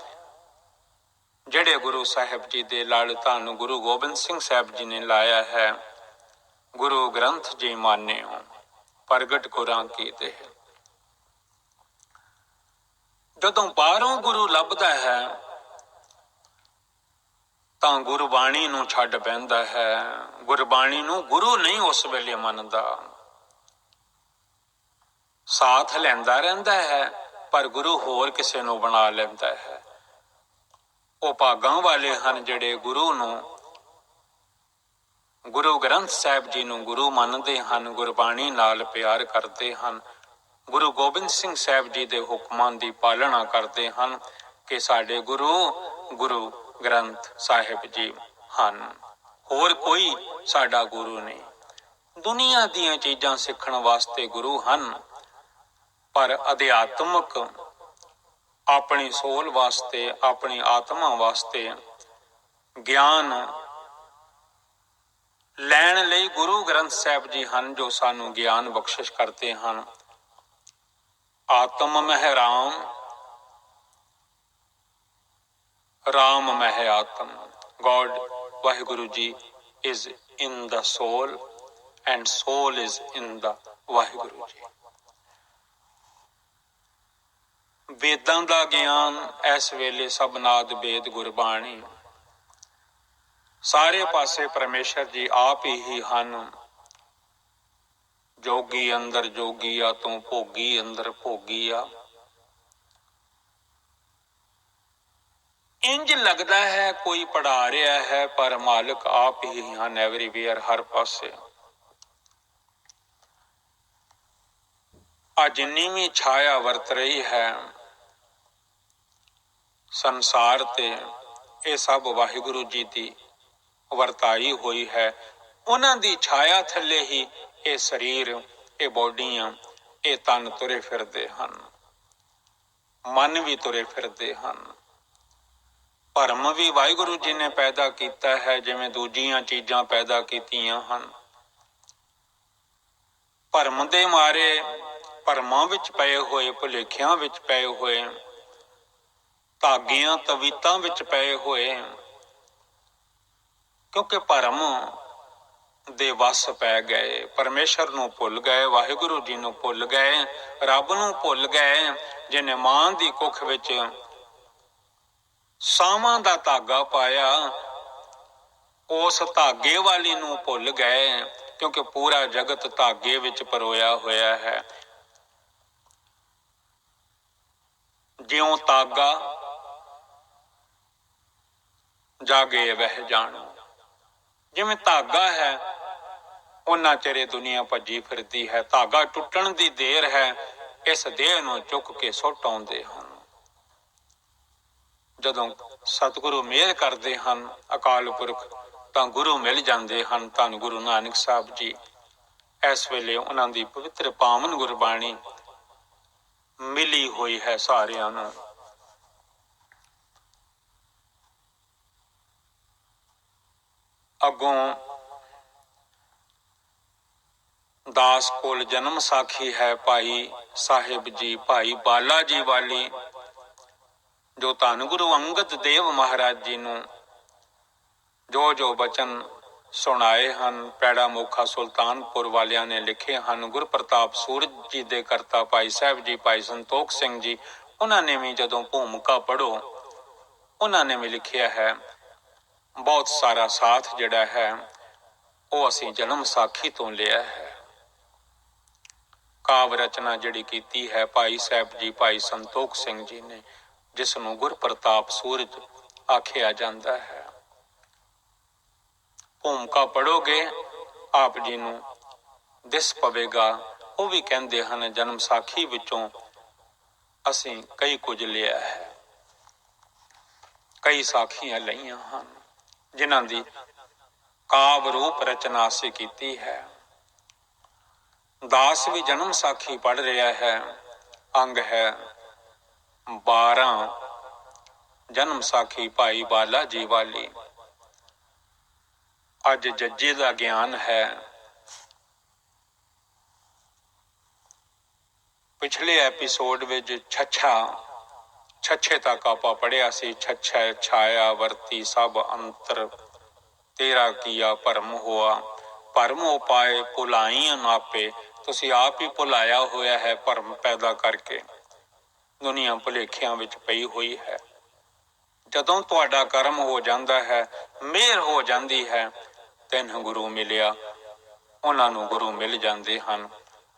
ਜਿਹੜੇ ਗੁਰੂ ਸਾਹਿਬ ਜੀ ਦੇ ਲੜ ਧੰਨ ਗੁਰੂ ਗੋਬਿੰਦ ਸਿੰਘ ਸਾਹਿਬ ਜੀ ਨੇ ਲਾਇਆ ਹੈ। ਗੁਰੂ ਗ੍ਰੰਥ ਜੀ ਮਾਨਿਓ ਪ੍ਰਗਟ ਗੁਰਾਂ ਕੀ ਦੇਹ। ਜਦੋਂ ਬਾਹਰੋਂ ਗੁਰੂ ਲੱਭਦਾ ਹੈ ਤਾਂ ਗੁਰਬਾਣੀ ਨੂੰ ਛੱਡ ਬਹਿੰਦਾ ਹੈ। ਗੁਰਬਾਣੀ ਨੂੰ ਗੁਰੂ ਨਹੀਂ ਉਸ ਵੇਲੇ ਮੰਨਦਾ। ਸਾਥ ਲੈਂਦਾ ਰਹਿੰਦਾ ਹੈ ਪਰ ਗੁਰੂ ਹੋਰ ਕਿਸੇ ਨੂੰ ਬਣਾ ਲੈਂਦਾ ਹੈ। ਉਹ ਭਾਗਾਂ ਵਾਲੇ ਹਨ ਜਿਹੜੇ ਗੁਰੂ ਨੂੰ, ਗੁਰੂ ਗ੍ਰੰਥ ਸਾਹਿਬ ਜੀ ਨੂੰ ਗੁਰੂ ਮੰਨਦੇ ਹਨ, ਗੁਰਬਾਣੀ ਨਾਲ ਪਿਆਰ ਕਰਦੇ ਹਨ, ਗੁਰੂ ਗੋਬਿੰਦ ਸਿੰਘ ਸਾਹਿਬ ਜੀ ਦੇ ਹੁਕਮਾਂ ਦੀ ਪਾਲਣਾ ਕਰਦੇ ਹਨ ਕਿ ਸਾਡੇ ਗੁਰੂ ਗੁਰੂ ਗ੍ਰੰਥ ਸਾਹਿਬ ਜੀ ਹਨ, ਹੋਰ ਕੋਈ ਸਾਡਾ ਗੁਰੂ ਨਹੀਂ। ਦੁਨੀਆ ਦੀਆਂ ਚੀਜ਼ਾਂ ਸਿੱਖਣ ਵਾਸਤੇ ਗੁਰੂ ਹਨ, ਪਰ ਅਧਿਆਤਮਕ ਆਪਣੀ ਸੋਲ ਵਾਸਤੇ, ਆਪਣੀ ਆਤਮਾ ਵਾਸਤੇ ਗਿਆਨ ਲੈਣ ਲਈ ਗੁਰੂ ਗ੍ਰੰਥ ਸਾਹਿਬ ਜੀ ਹਨ ਜੋ ਸਾਨੂੰ ਗਿਆਨ ਬਖਸ਼ਿਸ਼ ਕਰਦੇ ਹਨ। ਆਤਮ ਮਹਿ ਰਾਮ, ਰਾਮ ਮਹਿ ਆਤਮ। God, Waheguru ji is in the soul and soul is in the Waheguru ji. ਵੇਦਾਂ ਦਾ ਗਿਆਨ ਇਸ ਵੇਲੇ ਸਭਨਾਦ ਵੇਦ ਗੁਰਬਾਣੀ, ਸਾਰੇ ਪਾਸੇ ਪਰਮੇਸ਼ਰ ਜੀ ਆਪ ਹੀ ਹਨ। ਜੋਗੀ ਅੰਦਰ ਜੋਗੀ ਆ ਤੂੰ, ਭੋਗੀ ਅੰਦਰ ਭੋਗੀ ਆ। ਇੰਜ ਲੱਗਦਾ ਹੈ ਕੋਈ ਪੜ੍ਹਾ ਰਿਹਾ ਹੈ ਪਰ ਮਾਲਕ ਆਪ ਹੀ ਹਨ ਐਵਰੀਵੇਅਰ, ਹਰ ਪਾਸੇ। ਆ ਜਿੰਨੀ ਵੀ ਛਾਇਆ ਵਰਤ ਰਹੀ ਹੈ ਸੰਸਾਰ ਤੇ, ਇਹ ਸਭ ਵਾਹਿਗੁਰੂ ਜੀ ਦੀ ਵਰਤਾਈ ਹੋਈ ਹੈ। ਉਹਨਾਂ ਦੀ ਛਾਇਆ ਥੱਲੇ ਹੀ ਇਹ ਸਰੀਰ, ਇਹ ਬੋਡੀਆਂ, ਇਹ ਤਨ ਤੁਰੇ ਫਿਰਦੇ ਹਨ, ਮਨ ਵੀ ਤੁਰੇ ਫਿਰਦੇ ਹਨ। ਭਰਮ ਵੀ ਵਾਹਿਗੁਰੂ ਜੀ ਨੇ ਪੈਦਾ ਕੀਤਾ ਹੈ, ਜਿਵੇਂ ਦੂਜੀਆਂ ਚੀਜ਼ਾਂ ਪੈਦਾ ਕੀਤੀਆਂ ਹਨ। ਭਰਮ ਦੇ ਮਾਰੇ, ਭਰਮਾਂ ਵਿੱਚ ਪਏ ਹੋਏ, ਭੁਲੇਖਿਆਂ ਵਿੱਚ ਪਏ ਹੋਏ, ਧਾਗਿਆਂ ਤਵੀਤਾਂ ਵਿੱਚ ਪਏ ਹੋਏ, ਕਿਉਂਕਿ ਭਰਮ ਦੇ ਵੱਸ ਪੈ ਗਏ, ਪਰਮੇਸ਼ਰ ਨੂੰ ਭੁੱਲ ਗਏ, ਵਾਹਿਗੁਰੂ ਜੀ ਨੂੰ ਭੁੱਲ ਗਏ, ਰੱਬ ਨੂੰ ਭੁੱਲ ਗਏ। ਜਿਹਨੇ ਮਾਂ ਦੀ ਕੁੱਖ ਵਿੱਚ ਸਾਵਾਂ ਦਾ ਧਾਗਾ ਪਾਇਆ, ਉਸ ਧਾਗੇ ਵਾਲੀ ਨੂੰ ਭੁੱਲ ਗਏ, ਕਿਉਂਕਿ ਪੂਰਾ ਜਗਤ ਧਾਗੇ ਵਿੱਚ ਪਰੋਇਆ ਹੋਇਆ ਹੈ। ਜਿਉਂ ਧਾਗਾ ਜਾਗੇ ਵਹਿ ਜਾਣੋ, ਜਿਵੇਂ ਧਾਗਾ ਹੈ ਉਹਨਾਂ ਚਿਰ ਦੁਨੀਆ ਭੱਜੀ ਫਿਰਦੀ ਹੈ। ਧਾਗਾ ਟੁੱਟਣ ਦੀ ਦੇਰ ਹੈ, ਇਸ ਦੇਹ ਨੂੰ ਚੁੱਕ ਕੇ ਸੁੱਟ ਆਉਂਦੇ ਹਨ। ਜਦੋਂ ਸਤਿਗੁਰੂ ਮਿਹਰ ਕਰਦੇ ਹਨ ਅਕਾਲ ਪੁਰਖ, ਤਾਂ ਗੁਰੂ ਮਿਲ ਜਾਂਦੇ ਹਨ। ਧੰਨ ਗੁਰੂ ਨਾਨਕ ਸਾਹਿਬ ਜੀ ਇਸ ਵੇਲੇ ਉਹਨਾਂ ਦੀ ਪਵਿੱਤਰ ਪਾਵਨ ਗੁਰਬਾਣੀ ਮਿਲੀ ਹੋਈ ਹੈ ਸਾਰਿਆਂ ਨੂੰ। ਅੱਗੋਂ ਦਾਸ ਕੋਲ ਜਨਮ ਸਾਖੀ ਹੈ ਭਾਈ ਸਾਹਿਬ ਜੀ, ਭਾਈ ਬਾਲਾ ਜੀ ਵਾਲੀ, ਜੋ ਧੰਨ ਗੁਰੂ ਅੰਗਦ ਦੇਵ ਮਹਾਰਾਜ ਜੀ ਨੂੰ ਜੋ ਜੋ ਬਚਨ ਸੁਣਾਏ ਹਨ, ਪੈੜਾ ਮੋਖਾ ਸੁਲਤਾਨਪੁਰ ਵਾਲਿਆਂ ਨੇ ਲਿਖੇ ਹਨ। ਗੁਰਪ੍ਰਤਾਪ ਸੂਰਜ ਜੀ ਦੇ ਕਰਤਾ ਭਾਈ ਸਾਹਿਬ ਜੀ, ਭਾਈ ਸੰਤੋਖ ਸਿੰਘ ਜੀ, ਉਹਨਾਂ ਨੇ ਵੀ ਜਦੋਂ ਭੂਮਿਕਾ ਪੜ੍ਹੋ, ਉਹਨਾਂ ਨੇ ਵੀ ਲਿਖਿਆ ਹੈ। ਬਹੁਤ ਸਾਰਾ ਸਾਥ ਜਿਹੜਾ ਹੈ ਉਹ ਅਸੀਂ ਜਨਮ ਸਾਖੀ ਤੋਂ ਲਿਆ ਹੈ। ਕਾਵ ਰਚਨਾ ਜਿਹੜੀ ਕੀਤੀ ਹੈ ਭਾਈ ਸਾਹਿਬ ਜੀ, ਭਾਈ ਸੰਤੋਖ ਸਿੰਘ ਜੀ ਨੇ, ਜਿਸ ਨੂੰ ਗੁਰਪ੍ਰਤਾਪ ਸੂਰਜ ਆਖਿਆ ਜਾਂਦਾ ਹੈ। ਭੂਮਿਕਾ ਪੜ੍ਹੋਗੇ ਆਪ ਜੀ ਨੂੰ ਦਿਸ ਪਵੇਗਾ। ਉਹ ਵੀ ਕਹਿੰਦੇ ਹਨ ਜਨਮ ਸਾਖੀ ਵਿੱਚੋਂ ਅਸੀਂ ਕਈ ਕੁਝ ਲਿਆ ਹੈ, ਕਈ ਸਾਖੀਆਂ ਲਈਆਂ ਹਨ ਜਿਨ੍ਹਾਂ ਦੀ ਕਾਵ ਰੂਪ ਰਚਨਾ ਅਸੀਂ ਕੀਤੀ ਹੈ। ਦਾਸ ਵੀ ਜਨਮ ਸਾਖੀ ਪੜ੍ਹ ਰਿਹਾ ਹੈ। ਅੰਗ ਹੈ 12 ਜਨਮ ਸਾਖੀ ਭਾਈ ਬਾਲਾ ਜੀ ਵਾਲੀ। ਅੱਜ ਜੱਜੇ ਦਾ ਗਿਆਨ ਹੈ। ਪਿਛਲੇ ਐਪੀਸੋਡ ਵਿੱਚ ਛੱਛੇ ਤੱਕ ਆਪਾਂ ਪੜ੍ਹਿਆ ਸੀ। ਛੱਛੈ ਛਾਇਆ ਵਰਤੀ ਸਭ ਅੰਤਰ, ਤੇਰਾ ਕੀਆ ਭਰਮ ਹੋਆ, ਭਰਮ ਉਪਾਏ ਭੁਲਾਈਆਂ ਨਾਪੇ। ਤੁਸੀਂ ਆਪ ਹੀ ਭੁਲਾਇਆ ਹੋਇਆ ਹੈ ਭਰਮ ਪੈਦਾ ਕਰਕੇ। ਦੁਨੀਆ ਭੁਲੇਖਿਆਂ ਵਿੱਚ ਪਈ ਹੋਈ ਹੈ। ਜਦੋਂ ਤੁਹਾਡਾ ਕਰਮ ਹੋ ਜਾਂਦਾ ਹੈ, ਮਿਹਰ ਹੋ ਜਾਂਦੀ ਹੈ, ਤੈਨੂੰ ਗੁਰੂ ਮਿਲਿਆ, ਉਹਨਾਂ ਨੂੰ ਗੁਰੂ ਮਿਲ ਜਾਂਦੇ ਹਨ।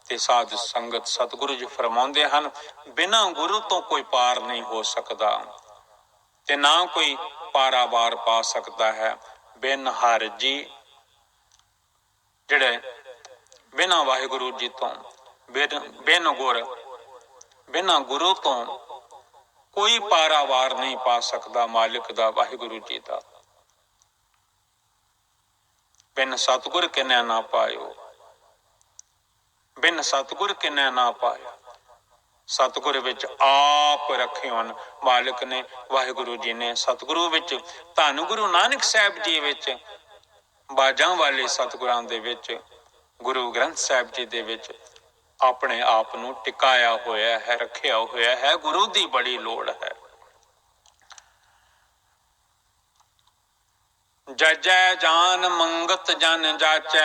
ਤੇ ਸਾਧ ਸੰਗਤ ਸਤਿਗੁਰੂ ਜੀ ਫਰਮਾਉਂਦੇ ਹਨ, ਬਿਨਾਂ ਗੁਰੂ ਤੋਂ ਕੋਈ ਪਾਰ ਨਹੀਂ ਹੋ ਸਕਦਾ ਤੇ ਨਾ ਕੋਈ ਪਾਰਾਵਾਰ ਪਾ ਸਕਦਾ ਹੈ। ਬਿਨ ਹਰਿ ਜੀ, ਜਿਹੜੇ ਬਿਨਾਂ ਵਾਹਿਗੁਰੂ ਜੀ ਤੋਂ, ਬਿਨਾਂ ਗੁਰੂ ਤੋਂ ਕੋਈ ਪਾਰਾਵਾਰ ਨਹੀਂ ਪਾ ਸਕਦਾ ਮਾਲਿਕ ਦਾ, ਵਾਹਿਗੁਰੂ ਜੀ ਦਾ। ਬਿਨ ਸਤਿਗੁਰ ਕਿਨੈ ਨਾ ਪਾਇਓ, ਬਿਨ ਸਤਿਗੁਰ ਕਿਨੈ ਨਾ ਪਾਇਓ। ਸਤਿਗੁਰ ਵਿੱਚ ਆਪ ਰੱਖੇ ਹਨ ਮਾਲਿਕ ਨੇ, ਵਾਹਿਗੁਰੂ ਜੀ ਨੇ। ਸਤਿਗੁਰੂ ਵਿੱਚ, ਧੰਨ ਗੁਰੂ ਨਾਨਕ ਸਾਹਿਬ ਜੀ ਵਿੱਚ, ਬਾਜਾਂ ਵਾਲੇ ਸਤਿਗੁਰਾਂ ਦੇ ਵਿੱਚ, ਗੁਰੂ ਗ੍ਰੰਥ ਸਾਹਿਬ ਜੀ ਦੇ ਵਿੱਚ ਆਪਣੇ ਆਪ ਨੂੰ ਟਿਕਾਇਆ ਹੋਇਆ ਹੈ, ਰੱਖਿਆ ਹੋਇਆ ਹੈ। ਗੁਰੂ ਦੀ ਬੜੀ ਲੋੜ ਹੈ। ਜਜੈ ਜਾਨ ਮੰਗਤ ਜਨ ਜਾਚੈ,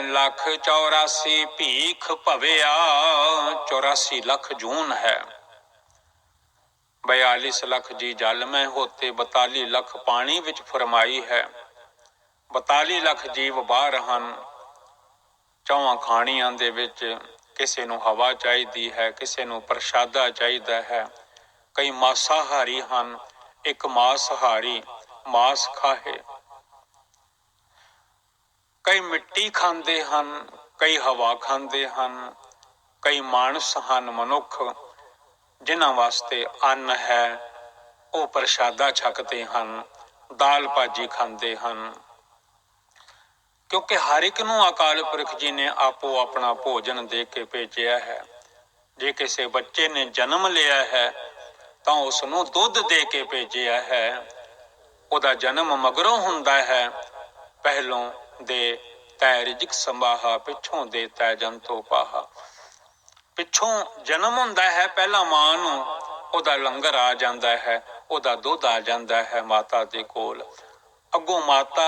ਲੱਖ 84 ਭੀਖ ਭਵਿਆ। 84 ਲੱਖ ਜੂਨ ਹੈ। 42 ਲੱਖ ਜੀ ਜਲ ਮੈਂ ਹੋਤੇ, 42 ਲੱਖ ਪਾਣੀ ਵਿੱਚ ਫਰਮਾਈ ਹੈ। 42 ਲੱਖ ਜੀਵ ਬਾਹਰ ਹਨ ਚੌਹਾਂ ਖਾਣੀਆਂ ਦੇ ਵਿੱਚ। ਕਿਸੇ ਨੂੰ ਹਵਾ ਚਾਹੀਦੀ ਹੈ, ਕਿਸੇ ਨੂੰ ਪ੍ਰਸ਼ਾਦਾ ਚਾਹੀਦਾ ਹੈ। ਕਈ ਮਾਸਾਹਾਰੀ ਹਨ, ਇੱਕ ਮਾਸਹਾਰੀ ਮਾਸ ਖਾਹੇ। ਕਈ ਮਿੱਟੀ ਖਾਂਦੇ ਹਨ, ਕਈ ਹਵਾ ਖਾਂਦੇ ਹਨ। ਕਈ ਮਾਨਸ ਹਨ, ਮਨੁੱਖ, ਜਿਨ੍ਹਾਂ ਵਾਸਤੇ ਅੰਨ ਹੈ, ਉਹ ਪ੍ਰਸ਼ਾਦਾ ਛਕਦੇ ਹਨ, ਦਾਲ ਭਾਜੀ ਖਾਂਦੇ ਹਨ। ਕਿਉਂਕਿ ਹਰ ਇੱਕ ਨੂੰ ਅਕਾਲ ਪੁਰਖ ਜੀ ਨੇ ਆਪੋ ਆਪਣਾ ਭੋਜਨ ਦੇ ਕੇ ਭੇਜਿਆ ਹੈ। ਜੇ ਕਿਸੇ ਬੱਚੇ ਨੇ ਜਨਮ ਲਿਆ ਹੈ ਤਾਂ ਉਸ ਨੂੰ ਦੁੱਧ ਦੇ ਕੇ ਭੇਜਿਆ ਹੈ। ਉਹਦਾ ਜਨਮ ਮਗਰੋਂ ਹੁੰਦਾ ਹੈ। ਪਹਿਲੋਂ ਦੇ ਤੈ ਰਿਜਕ ਸੰਭਾਹਾ, ਪਿੱਛੋਂ ਦੇ ਤੈ ਜੰਤੋ ਪਾਹਾ। ਪਿੱਛੋਂ ਜਨਮ ਹੁੰਦਾ ਹੈ, ਪਹਿਲਾਂ ਮਾਂ ਨੂੰ ਉਹਦਾ ਲੰਗਰ ਆ ਜਾਂਦਾ ਹੈ, ਉਹਦਾ ਦੁੱਧ ਆ ਜਾਂਦਾ ਹੈ ਮਾਤਾ ਦੇ ਕੋਲ। ਅੱਗੋਂ ਮਾਤਾ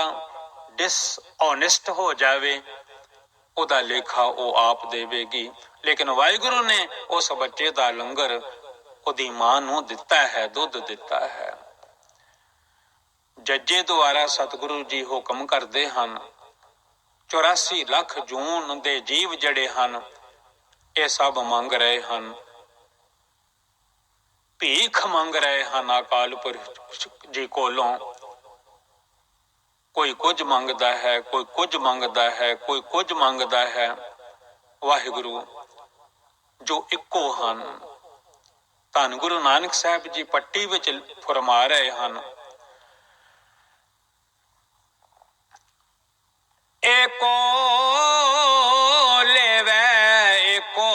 ਡਿਸਓਨੈਸਟ ਹੋ ਜਾਵੇ, ਉਹਦਾ ਲੇਖਾ ਉਹ ਆਪ ਦੇਵੇਗੀ। ਲੇਕਿਨ ਵਾਹਿਗੁਰੂ ਨੇ ਉਸ ਬੱਚੇ ਦਾ ਲੰਗਰ ਉਹਦੀ ਮਾਂ ਨੂੰ ਦਿੱਤਾ ਹੈ, ਦੁੱਧ ਦਿੱਤਾ ਹੈ। ਜੱਜੇ ਦੁਆਰਾ ਸਤਿਗੁਰੂ ਜੀ ਹੁਕਮ ਕਰਦੇ ਹਨ, 84 ਲੱਖ ਜੂਨ ਦੇ ਜੀਵ ਜਿਹੜੇ ਹਨ, ਇਹ ਸਭ ਮੰਗ ਰਹੇ ਹਨ, ਭੀਖ ਮੰਗ ਰਹੇ ਹਨ ਅਕਾਲ ਪੁਰਖ ਜੀ ਕੋਲੋਂ। ਕੋਈ ਕੁਝ ਮੰਗਦਾ ਹੈ, ਕੋਈ ਕੁਝ ਮੰਗਦਾ ਹੈ, ਕੋਈ ਕੁਝ ਮੰਗਦਾ ਹੈ। ਵਾਹਿਗੁਰੂ ਜੋ ਇੱਕੋ ਹਨ। ਧੰਨ ਗੁਰੂ ਨਾਨਕ ਸਾਹਿਬ ਜੀ ਪੱਟੀ ਵਿੱਚ ਫਰਮਾ ਰਹੇ ਹਨ, ਏਕੋ ਲੇਵੈ ਏਕੋ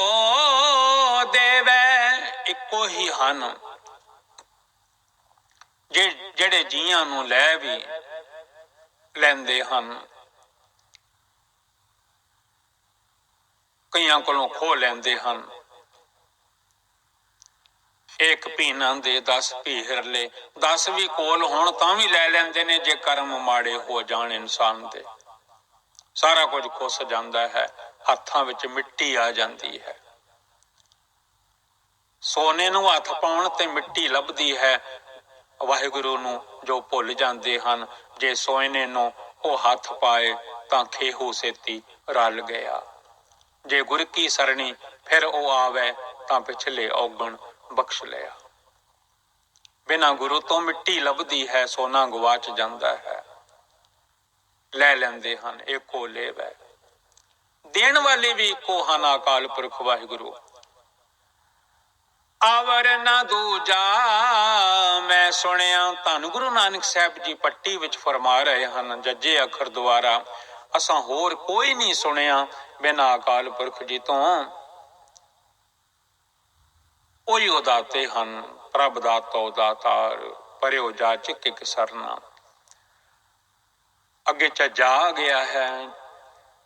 ਦੇਵੈ। ਇੱਕੋ ਹੀ ਹਨ ਜਿਹੜੇ ਜੀਆਂ ਨੂੰ ਲੈ ਵੀ ਲੈਂਦੇ ਹਨ, ਕਈਆਂ ਕੋਲੋਂ ਖੋਹ ਲੈਂਦੇ ਹਨ। ਇੱਕ ਪੀਨਾ ਦੇ 10 ਪੀਹਰ ਲੈ, 10 ਵੀ ਕੋਲ ਹੋਣ ਤਾਂ ਵੀ ਲੈ ਲੈਂਦੇ ਨੇ। ਜੇ ਕਰਮ ਮਾੜੇ ਹੋ ਜਾਣ ਇਨਸਾਨ ਦੇ, ਸਾਰਾ ਕੁਝ ਖੁੱਸ ਜਾਂਦਾ ਹੈ, ਹੱਥਾਂ ਵਿੱਚ ਮਿੱਟੀ ਆ ਜਾਂਦੀ ਹੈ। ਸੋਨੇ ਨੂੰ ਹੱਥ ਪਾਉਣ ਤੇ ਮਿੱਟੀ ਲੱਭਦੀ ਹੈ। ਵਾਹਿਗੁਰੂ ਨੂੰ ਜੋ ਭੁੱਲ ਜਾਂਦੇ ਹਨ, ਜੇ ਸੋਨੇ ਨੂੰ ਉਹ ਹੱਥ ਪਾਏ ਤਾਂ ਖੇਹੂ ਸੇਤੀ ਰਲ ਗਿਆ। ਜੇ ਗੁਰ ਕੀ ਸਰਣੀ ਫਿਰ ਉਹ ਆਵੇ ਤਾਂ ਪਿਛਲੇ ਔਗਣ ਬਖਸ਼ ਲਿਆ। ਬਿਨਾਂ ਗੁਰੂ ਤੋਂ ਮਿੱਟੀ ਲੱਭਦੀ ਹੈ, ਸੋਨਾ ਗਵਾਚ ਜਾਂਦਾ ਹੈ। ਲੈ ਲੈਂਦੇ ਹਨ, ਏਕੋ ਲੇਵ ਹੈ। ਦੇਣ ਵਾਲੇ ਵੀ ਇੱਕੋ ਹਨ, ਅਕਾਲ ਪੁਰਖ ਵਾਹਿਗੁਰੂ। ਆਵਰ ਨਾ ਦੂਜਾ। ਮੈਂ ਸੁਣਿਆ ਧੰਨ ਗੁਰੂ ਨਾਨਕ ਸਾਹਿਬ ਜੀ ਪੱਟੀ ਵਿੱਚ ਫਰਮਾ ਰਹੇ ਹਨ, ਜੱਜੇ ਅੱਖਰ ਦੁਆਰਾ, ਅਸਾਂ ਹੋਰ ਕੋਈ ਨਹੀਂ ਸੁਣਿਆ ਬਿਨਾਂ ਅਕਾਲ ਪੁਰਖ ਜੀ ਤੋਂ। ਉਹੀ ਉਹ ਦਾਤੇ ਹਨ, ਪ੍ਰਭ ਦਾਤੋ ਦਾਤਾਰ, ਪਰਿਓ ਜਾਚਕ ਇਕ ਸਰਨਾ। ਅੱਗੇ ਝੱਜਾ ਆ ਗਿਆ ਹੈ।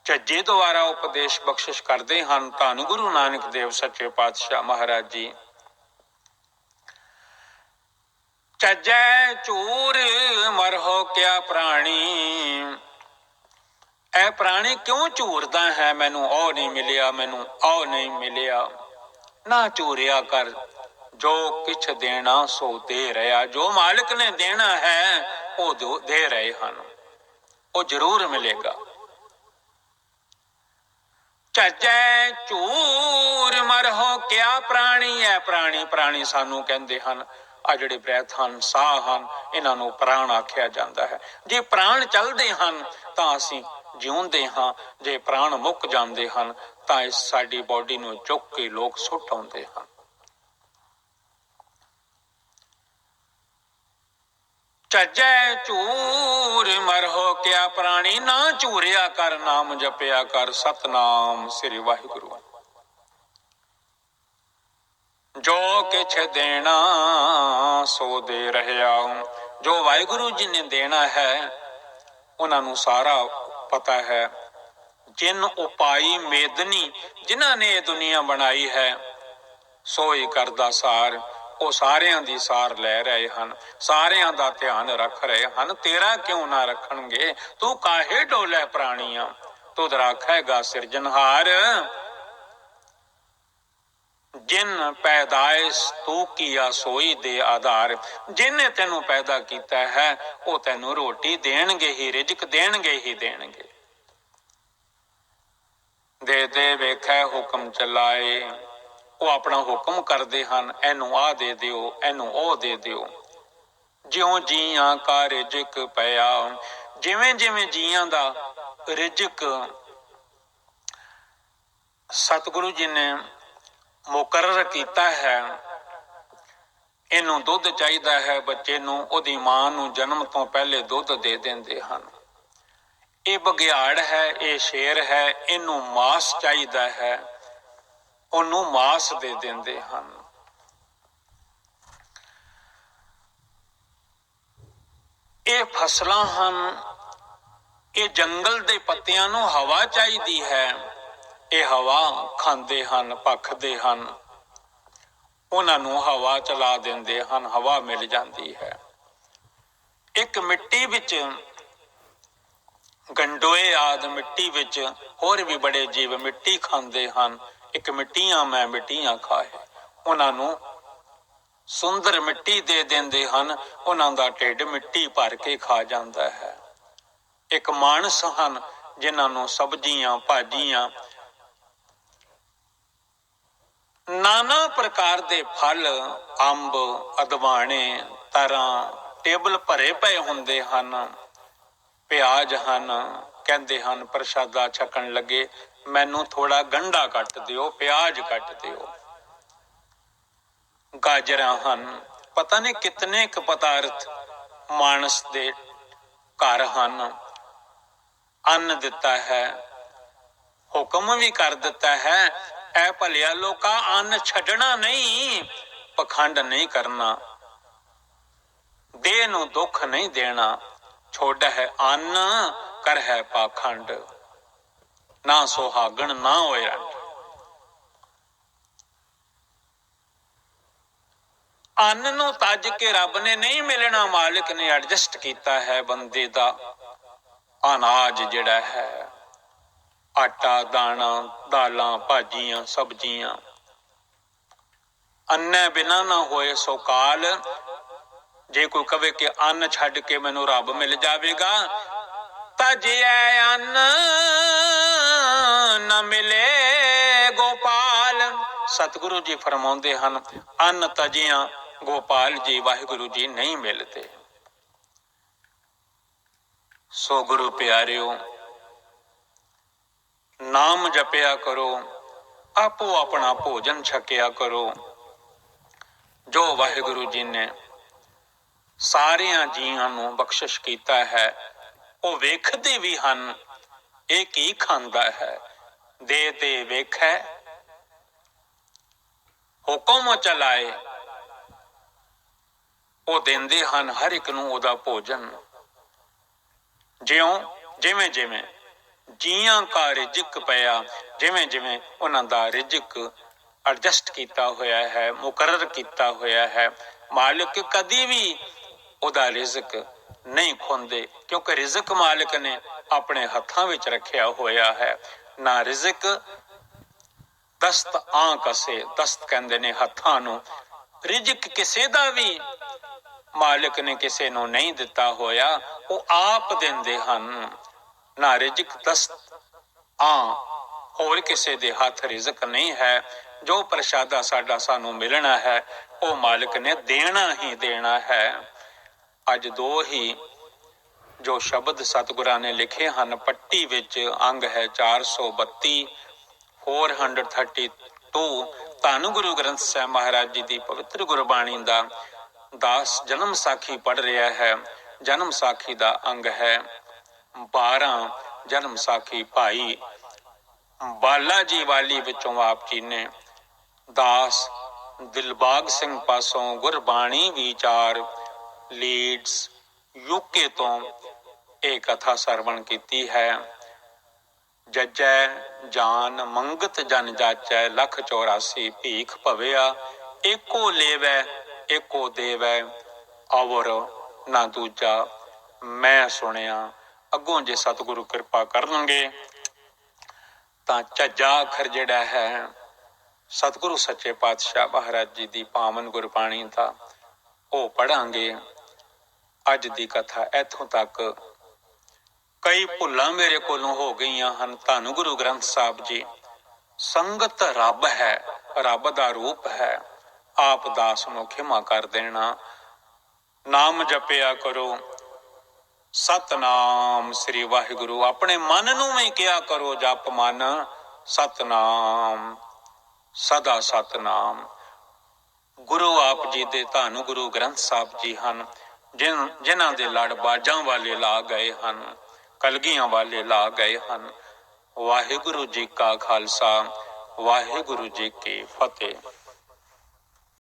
ਝੱਜੇ ਦੁਆਰਾ ਉਪਦੇਸ਼ ਬਖਸ਼ਿਸ਼ ਕਰਦੇ ਹਨ ਧੰਨ ਗੁਰੂ ਨਾਨਕ ਦੇਵ ਸੱਚੇ ਪਾਤਸ਼ਾਹ ਮਹਾਰਾਜ ਜੀ। ਝੱਜੈ ਝੂਰ ਮਰਹੁ ਕਿਆ ਪ੍ਰਾਣੀ। ਇਹ ਪ੍ਰਾਣੀ ਕਿਉਂ ਝੂਰਦਾ ਹੈ, ਮੈਨੂੰ ਉਹ ਨਹੀਂ ਮਿਲਿਆ, ਮੈਨੂੰ ਉਹ ਨਹੀਂ ਮਿਲਿਆ। ਨਾ ਝੂਰਿਆ ਕਰ, ਜੋ ਕਿਛ ਦੇਣਾ ਸੋ ਦੇ ਰਿਹਾ। ਜੋ ਮਾਲਕ ਨੇ ਦੇਣਾ ਹੈ ਉਹ ਦੇ ਰਹੇ ਹਨ, ਉਹ ਜ਼ਰੂਰ ਮਿਲੇਗਾ। ਝੱਜੈ ਝੂਰ ਮਰਹੁ ਕਿਆ ਪ੍ਰਾਣੀ। ਹੈ ਪ੍ਰਾਣੀ ਸਾਨੂੰ ਕਹਿੰਦੇ ਹਨ, ਆ ਜਿਹੜੇ ਬ੍ਰੈਥ ਹਨ, ਸਾਹ ਹਨ, ਇਹਨਾਂ ਨੂੰ ਪ੍ਰਾਣ ਆਖਿਆ ਜਾਂਦਾ ਹੈ। ਜੇ ਪ੍ਰਾਣ ਚੱਲਦੇ ਹਨ ਤਾਂ ਅਸੀਂ ਜਿਉਂਦੇ ਹਾਂ, ਜੇ ਪ੍ਰਾਣ ਮੁੱਕ ਜਾਂਦੇ ਹਨ ਤਾਂ ਇਸ ਸਾਡੀ ਬੋਡੀ ਨੂੰ ਚੁੱਕ ਕੇ ਲੋਕ ਸੁੱਟ ਆਉਂਦੇ ਹਨ। ਝੱਜੈ ਝੂਰ ਮਰਹੁ ਕਿਆ ਪ੍ਰਾਣੀ। ਨਾ ਝੂਰਿਆ ਕਰ, ਨਾਮ ਜਪਿਆ ਕਰ, ਸਤਨਾਮ ਸ੍ਰੀ ਵਾਹਿਗੁਰੂ। ਜੋ ਕਿਛ ਦੇਣਾ ਸੋ ਦੇ ਰਹਿਆ। ਜੋ ਵਾਹਿਗੁਰੂ ਜੀ ਨੇ ਦੇਣਾ ਹੈ ਉਹਨਾਂ ਨੂੰ ਸਾਰਾ ਪਤਾ ਹੈ। ਜਿਨ ਉਪਾਈ ਮੇਦਨੀ, ਜਿਨ੍ਹਾਂ ਨੇ ਇਹ ਦੁਨੀਆ ਬਣਾਈ ਹੈ, ਸੋ ਹੀ ਕਰਦਾ ਸਾਰ। ਉਹ ਸਾਰਿਆਂ ਦੀ ਸਾਰ ਲੈ ਰਹੇ ਹਨ, ਸਾਰਿਆਂ ਦਾ ਧਿਆਨ ਰੱਖ ਰਹੇ ਹਨ। ਤੇਰਾ ਕਿਉਂ ਨਾ ਰੱਖਣਗੇ, ਤੂੰ ਕਾਹੇ ਡੋਲੇ ਪ੍ਰਾਣੀਆਂ, ਤੁਧ ਰਾਖੇਗਾ ਸਿਰਜਨਹਾਰ। ਜਿਨ ਪੈਦਾਇਸ਼ ਤੂੰ ਕੀਆ ਸੋਈ ਦੇ ਆਧਾਰ। ਜਿਨੇ ਤੈਨੂੰ ਪੈਦਾ ਕੀਤਾ ਹੈ ਉਹ ਤੈਨੂੰ ਰੋਟੀ ਦੇਣਗੇ ਹੀ, ਰਿਜ਼ਕ ਦੇਣਗੇ ਹੀ ਦੇਣਗੇ। ਦੇ ਦੇ ਵੇਖੈ ਹੁਕਮ ਚਲਾਏ। ਉਹ ਆਪਣਾ ਹੁਕਮ ਕਰਦੇ ਹਨ, ਇਹਨੂੰ ਆਹ ਦੇ ਦਿਓ, ਇਹਨੂੰ ਉਹ ਦੇ ਦਿਓ। ਜਿਉਂ ਜੀਆਂ ਕਾ ਰਿਜ਼ਕ ਪਿਆ। ਜਿਵੇਂ ਜਿਵੇਂ ਜੀਆਂ ਦਾ ਰਿਜ਼ਕ ਸਤਿਗੁਰੂ ਜੀ ਨੇ ਮੁਕਰਰ ਕੀਤਾ ਹੈ। ਇਹਨੂੰ ਦੁੱਧ ਚਾਹੀਦਾ ਹੈ ਬੱਚੇ ਨੂੰ, ਉਹਦੀ ਮਾਂ ਨੂੰ ਜਨਮ ਤੋਂ ਪਹਿਲੇ ਦੁੱਧ ਦੇ ਦਿੰਦੇ ਹਨ। ਇਹ ਬਘਿਆੜ ਹੈ, ਇਹ ਸ਼ੇਰ ਹੈ, ਇਹਨੂੰ ਮਾਸ ਚਾਹੀਦਾ ਹੈ, ਉਹਨੂੰ ਮਾਸ ਦੇ ਦਿੰਦੇ ਹਨ। ਇਹ ਫਸਲਾਂ ਹਨ, ਇਹ ਜੰਗਲ ਦੇ ਪੱਤਿਆਂ ਨੂੰ ਹਵਾ ਚਾਹੀਦੀ ਹੈ, ਇਹ ਹਵਾ ਖਾਂਦੇ ਹਨ, ਭਖਦੇ ਹਨ, ਉਹਨਾਂ ਨੂੰ ਹਵਾ ਚਲਾ ਦਿੰਦੇ ਹਨ, ਹਵਾ ਮਿਲ ਜਾਂਦੀ ਹੈ। ਇੱਕ ਮਿੱਟੀ ਵਿੱਚ ਗੰਡੋਏ ਆਦਿ, ਮਿੱਟੀ ਵਿੱਚ ਹੋਰ ਵੀ ਬੜੇ ਜੀਵ ਮਿੱਟੀ ਖਾਂਦੇ ਹਨ। ਇੱਕ ਮਿੱਟੀਆਂ ਮੈਂ ਮਿੱਟੀਆਂ ਖਾਏ, ਉਹਨਾਂ ਨੂੰ ਸੁੰਦਰ ਮਿੱਟੀ ਦੇ ਦਿੰਦੇ ਹਨ, ਉਹਨਾਂ ਦਾ ਢਿੱਡ ਮਿੱਟੀ ਭਰ ਕੇ ਖਾ ਜਾਂਦਾ ਹੈ। ਇੱਕ ਮਾਨਸ ਹਨ ਜਿਨ੍ਹਾਂ ਨੂੰ ਸਬਜ਼ੀਆਂ, ਭਾਜੀਆਂ, ਨਾਨਾ ਪ੍ਰਕਾਰ ਦੇ ਫਲ, ਅੰਬ, ਅਦਵਾਣੇ, ਤਰਾਂ, ਟੇਬਲ ਭਰੇ ਪਏ ਹੁੰਦੇ ਹਨ। ਪਿਆਜ਼ ਹਨ, ਕਹਿੰਦੇ ਹਨ ਪ੍ਰਸ਼ਾਦਾ ਛਕਣ ਲੱਗੇ, ਮੈਨੂੰ ਥੋੜਾ ਗੰਢਾ ਕੱਟ ਦਿਓ, ਪਿਆਜ਼ ਕੱਟ ਦਿਓ। ਗਾਜਰਾਂ ਹਨ, ਪਤਾ ਨਹੀਂ ਕਿਤਨੇ ਕੁ ਪਦਾਰਥ ਮਾਨਸ ਦੇ ਘਰ ਹਨ। ਅੰਨ ਦਿੱਤਾ ਹੈ, ਹੁਕਮ ਵੀ ਕਰ ਦਿੱਤਾ ਹੈ, ਐ ਭਲਿਆ ਲੋਕਾਂ ਅੰਨ ਛੱਡਣਾ ਨਹੀਂ, ਪਖੰਡ ਨਹੀਂ ਕਰਨਾ, ਦੇਹ ਨੂੰ ਦੁੱਖ ਨਹੀਂ ਦੇਣਾ। ਛੋੜ ਹੈ ਅੰਨ, ਕਰ ਹੈ ਪਾਖੰਡ, ਨਾ ਸੁਹਾਗਣ ਨਾ ਹੋਏ ਰੰਡ। ਅੰਨ ਨੂੰ ਤੱਜ ਕੇ ਰੱਬ ਨੇ ਨਹੀਂ ਮਿਲਣਾ, ਮਾਲਿਕ ਨੇ ਐਡਜਸਟ ਕੀਤਾ ਹੈ ਬੰਦੇ ਦਾ ਅਨਾਜ ਜਿਹੜਾ ਹੈ, ਆਟਾ, ਦਾਣਾ, ਦਾਲਾਂ, ਭਾਜੀਆਂ, ਸਬਜ਼ੀਆਂ। अन्ने बिना ना होए सो काल। जे कोई कहे कि अन्न छड़ के मैनू रब मिल जाएगा, ता जे अन्न न मिले गोपाल। सतगुरु जी फरमाते हैं, अन्न तजिया गोपाल जी वाहिगुरु जी नहीं मिलते। सो गुरु प्यारिओ, नाम जपया करो, आपो अपना भोजन छकिया करो। जो वाहिगुरु जी ने सारिया जीवां नूं बख्शिश कीता है, वो वेखदे भी हन ये की खांदा है। दे दे वेखै हुक्म चलाए, वो देंदे हन हर एक नूं ओदा भोजन। ज्यों जिवें जिवें जीआं का रिजिक पिया, जिवें जिवें उन्हां दा रिजिक एडजस्ट किया होया है, मुकर्रर किया होया है। मालिक कदी भी उदा रिजक नहीं खोंदे, क्योंकि रिजक मालिक ने अपने हत्थां विच रखिया होया है। ना रिजक दस्त आं कसे, दस्त कहंदे ने हत्थां नूं। रिजक किसे दा भी मालिक ने किसे नूं नहीं दिता होया, वो आप देंदे हन। ना रिजक दस्त आं होर किसे दे हथ रिजक नहीं है। जो प्रशादा साडा सानू मिलना है, वो मालिक ने देना ही देना है। अज दो ही जो शब्द सतगुरां ने लिखे हैं पट्टी विच, अंग है 432 432। धन गुरु ग्रंथ साहिब महाराज जी की पवित्र गुरबाणी का दास जन्म साखी पढ़ रहा है। जन्म साखी का अंग है 12। जन्म साखी भाई बाला जी वाली विचों आप जी ने दास दिलबाग सिंह पासों गुरबाणी विचार लीड्स यूके तो एक कथा सरवण की है। जजै जान मंगत जन जाचै, लख 84 भीख भविया। एको लेवै एको देवै, और ना दूजा मैं सुनिया। अगों जे सतगुरु कृपा करनगे तां झज्जा अखर जिहड़ा है सतगुरु सच्चे पातशाह महाराज जी की पावन गुरबाणी का वो पढ़ांगे। अज की कथा इथों तक। कई भुलां मेरे कोलों हो गई हैं। धन गुरु ग्रंथ साहब जी संगत रब है, रब का रूप है। आप दास नूं खिमा कर देना। नाम जपिया करो, सतनाम श्री वाहिगुरु। अपने मन नूं भी किया करो जप मन सतनाम, सदा सतनाम। गुरु आप जी दे धन गुरु ग्रंथ साहब जी हन, जिन्हां दे लड़ बाजां वाले ला गए हन, कलगियां वाले ला गए हन। वाहिगुरु जी का खालसा, वाहिगुरु जी की फतेह।